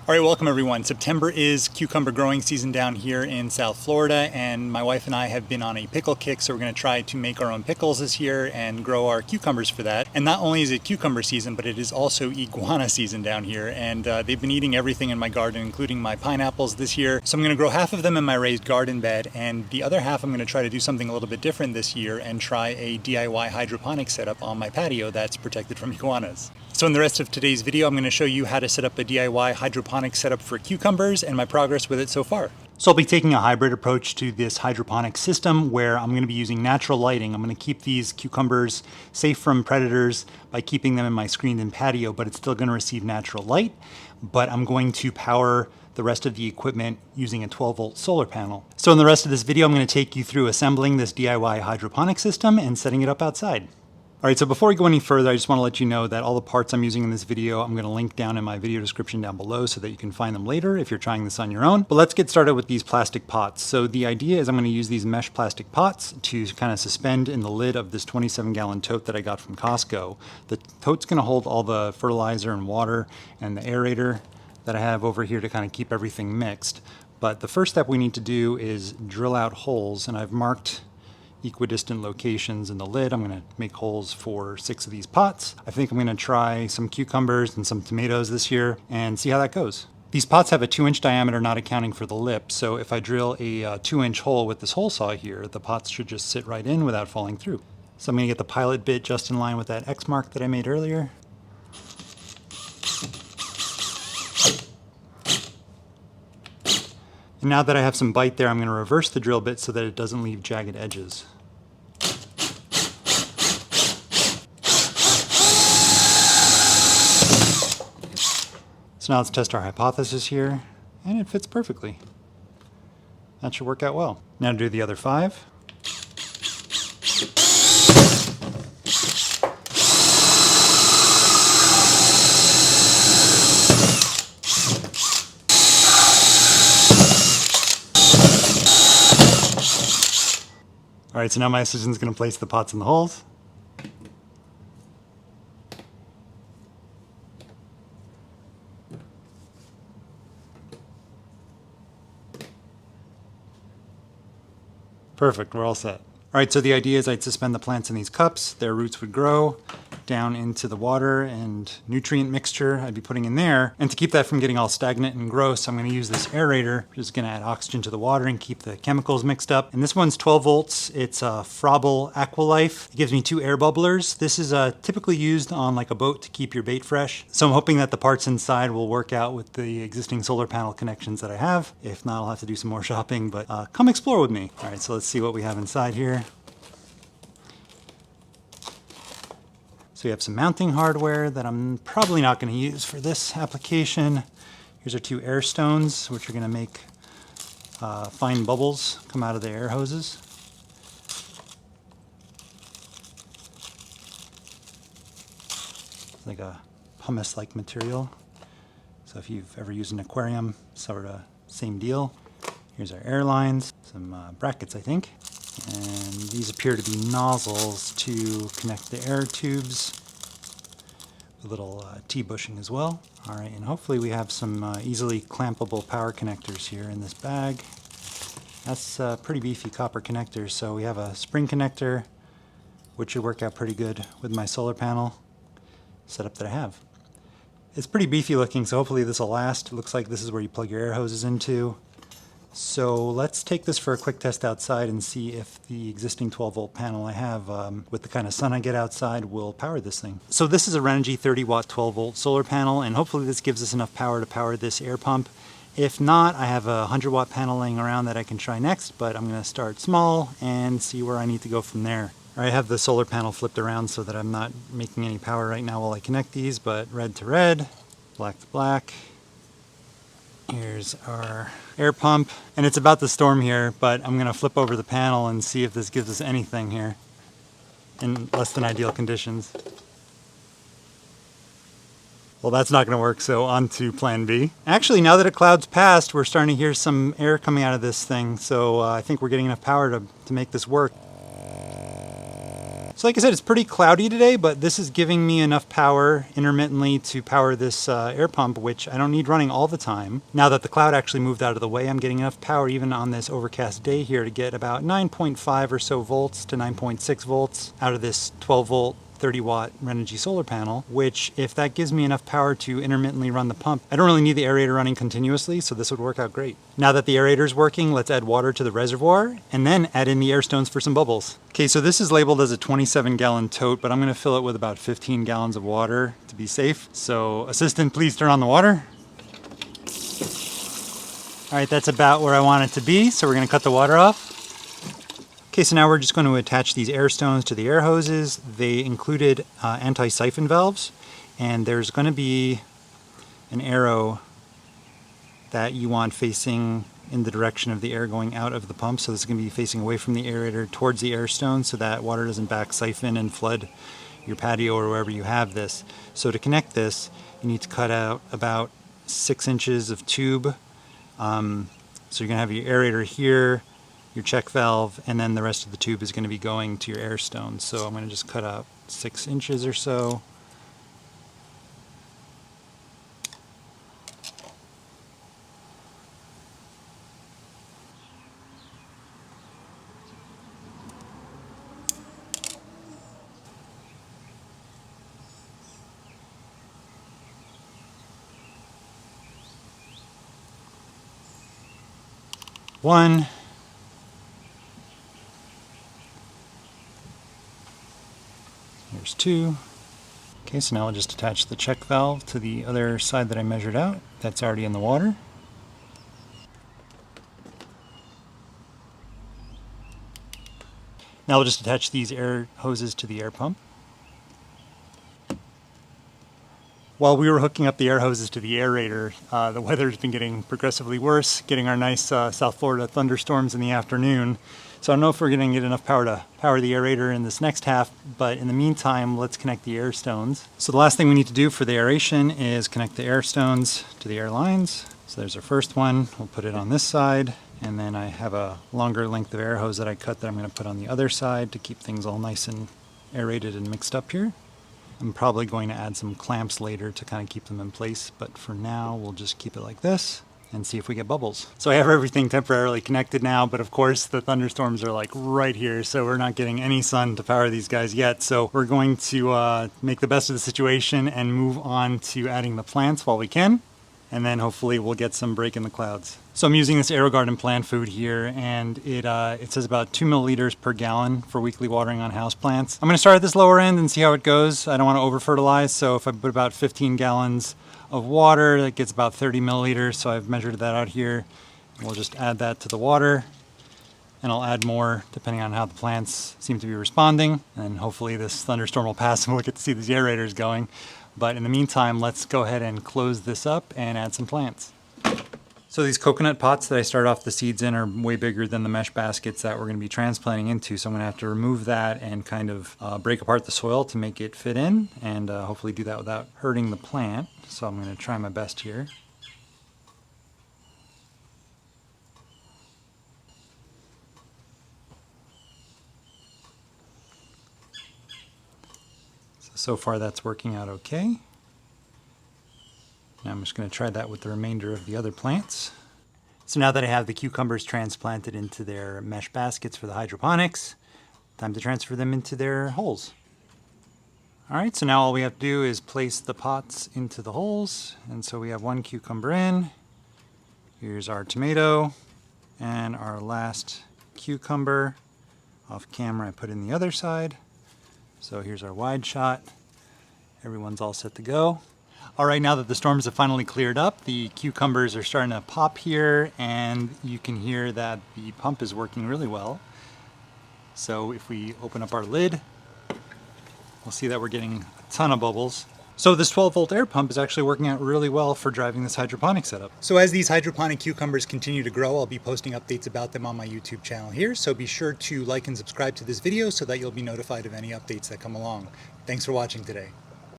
All right, welcome everyone. September is cucumber growing season down here in South Florida, and my wife and I have been on a pickle kick, so we're going to try to make our own pickles this year and grow our cucumbers for that. And not only is it cucumber season, but it is also iguana season down here, and they've been eating everything in my garden, including my pineapples this year. So I'm going to grow half of them in my raised garden bed, and the other half I'm going to try to do something a little bit different this year and try a DIY hydroponic setup on my patio that's protected from iguanas. So in the rest of today's video, I'm going to show you how to set up a DIY hydroponic setup for cucumbers and my progress with it so far. So I'll be taking a hybrid approach to this hydroponic system where I'm going to be using natural lighting. I'm going to keep these cucumbers safe from predators by keeping them in my screened-in patio, but it's still going to receive natural light. But I'm going to power the rest of the equipment using a 12-volt solar panel. So in the rest of this video, I'm going to take you through assembling this DIY hydroponic system and setting it up outside. All right, so before we go any further, I just want to let you know that all the parts I'm using in this video, I'm going to link down in my video description down below so that you can find them later if you're trying this on your own. But let's get started with these plastic pots. So the idea is I'm going to use these mesh plastic pots to kind of suspend in the lid of this 27-gallon tote that I got from Costco. The tote's going to hold all the fertilizer and water and the aerator that I have over here to kind of keep everything mixed. But the first step we need to do is drill out holes, and I've marked equidistant locations in the lid. I'm going to make holes for 6 of these pots. I think I'm going to try some cucumbers and some tomatoes this year and see how that goes. These pots have a 2-inch diameter, not accounting for the lip, so if I drill a 2-inch hole with this hole saw here, the pots should just sit right in without falling through. So I'm going to get the pilot bit just in line with that X mark that I made earlier. And now that I have some bite there, I'm going to reverse the drill bit so that it doesn't leave jagged edges. So now let's test our hypothesis here, and it fits perfectly. That should work out well. Now to do the other 5. All right, so now my assistant's going to place the pots in the holes. Perfect, we're all set. All right, so the idea is I'd suspend the plants in these cups. Their roots would grow down into the water and nutrient mixture I'd be putting in there. And to keep that from getting all stagnant and gross, I'm going to use this aerator, which is going to add oxygen to the water and keep the chemicals mixed up. And this one's 12 volts. It's a Frobel Aqualife. It gives me 2 air bubblers. This is typically used on like a boat to keep your bait fresh. So I'm hoping that the parts inside will work out with the existing solar panel connections that I have. If not, I'll have to do some more shopping, but come explore with me. All right, so let's see what we have inside here. So we have some mounting hardware that I'm probably not going to use for this application. Here's our 2 air stones, which are going to make fine bubbles come out of the air hoses. It's like a pumice-like material. So if you've ever used an aquarium, sort of same deal. Here's our air lines, some brackets, I think. And these appear to be nozzles to connect the air tubes. A little T-bushing as well. All right, and hopefully we have some easily clampable power connectors here in this bag. That's pretty beefy copper connectors. So we have a spring connector, which should work out pretty good with my solar panel setup that I have. It's pretty beefy looking, so hopefully this will last. It looks like this is where you plug your air hoses into. So let's take this for a quick test outside and see if the existing 12-volt panel I have with the kind of sun I get outside will power this thing. So this is a Renogy 30-watt 12-volt solar panel, and hopefully this gives us enough power to power this air pump. If not, I have a 100-watt panel laying around that I can try next, but I'm going to start small and see where I need to go from there. I have the solar panel flipped around so that I'm not making any power right now while I connect these, but red to red, black to black. Here's our air pump, and it's about to storm here, but I'm going to flip over the panel and see if this gives us anything here in less than ideal conditions. Well, that's not going to work, so on to plan B. Actually, now that a cloud's passed, we're starting to hear some air coming out of this thing, so I think we're getting enough power to make this work. So like I said, it's pretty cloudy today, but this is giving me enough power intermittently to power this air pump, which I don't need running all the time. Now that the cloud actually moved out of the way, I'm getting enough power even on this overcast day here to get about 9.5 or so volts to 9.6 volts out of this 12 volt 30 watt Renogy solar panel, which if that gives me enough power to intermittently run the pump, I don't really need the aerator running continuously, so this would work out great. Now that the aerator is working, let's add water to the reservoir and then add in the air stones for some bubbles. Okay, so this is labeled as a 27-gallon tote, but I'm gonna fill it with about 15 gallons of water to be safe. So assistant, please turn on the water. All right, that's about where I want it to be, so we're gonna cut the water off. Okay, so now we're just going to attach these air stones to the air hoses. They included anti-siphon valves, and there's going to be an arrow that you want facing in the direction of the air going out of the pump. So this is going to be facing away from the aerator towards the air stone so that water doesn't back siphon and flood your patio or wherever you have this. So to connect this, you need to cut out about 6 inches of tube. So you're going to have your aerator here, your check valve, and then the rest of the tube is going to be going to your air stones. So I'm going to just cut out 6 inches or so. One. Here's 2. Okay, so now I'll just attach the check valve to the other side that I measured out. That's already in the water. Now we'll just attach these air hoses to the air pump. While we were hooking up the air hoses to the aerator, the weather's been getting progressively worse, getting our nice South Florida thunderstorms in the afternoon. So I don't know if we're going to get enough power to power the aerator in this next half, but in the meantime, let's connect the air stones. So the last thing we need to do for the aeration is connect the air stones to the air lines. So there's our first one. We'll put it on this side, and then I have a longer length of air hose that I cut that I'm going to put on the other side to keep things all nice and aerated and mixed up here. I'm probably going to add some clamps later to kind of keep them in place, but for now we'll just keep it like this and see if we get bubbles. So I have everything temporarily connected now, but of course the thunderstorms are like right here, so we're not getting any sun to power these guys yet. So we're going to make the best of the situation and move on to adding the plants while we can, and then hopefully we'll get some break in the clouds. So I'm using this AeroGarden plant food here, and it says about 2 milliliters per gallon for weekly watering on houseplants. I'm gonna start at this lower end and see how it goes. I don't wanna over fertilize, so if I put about 15 gallons of water, that gets about 30 milliliters, so I've measured that out here. We'll just add that to the water, and I'll add more depending on how the plants seem to be responding, and hopefully this thunderstorm will pass and we'll get to see these aerators going. But in the meantime, let's go ahead and close this up and add some plants. So these coconut pots that I start off the seeds in are way bigger than the mesh baskets that we're going to be transplanting into. So I'm going to have to remove that and kind of break apart the soil to make it fit in, and hopefully do that without hurting the plant. So I'm going to try my best here. So far that's working out okay. Now I'm just going to try that with the remainder of the other plants. So now that I have the cucumbers transplanted into their mesh baskets for the hydroponics, time to transfer them into their holes. All right, so now all we have to do is place the pots into the holes. And so we have one cucumber in. Here's our tomato and our last cucumber. Off camera, I put in the other side. So here's our wide shot. Everyone's all set to go. All right, now that the storms have finally cleared up, the cucumbers are starting to pop here, and you can hear that the pump is working really well. So if we open up our lid, we'll see that we're getting a ton of bubbles. So this 12-volt air pump is actually working out really well for driving this hydroponic setup. So as these hydroponic cucumbers continue to grow, I'll be posting updates about them on my YouTube channel here. So be sure to like and subscribe to this video so that you'll be notified of any updates that come along. Thanks for watching today.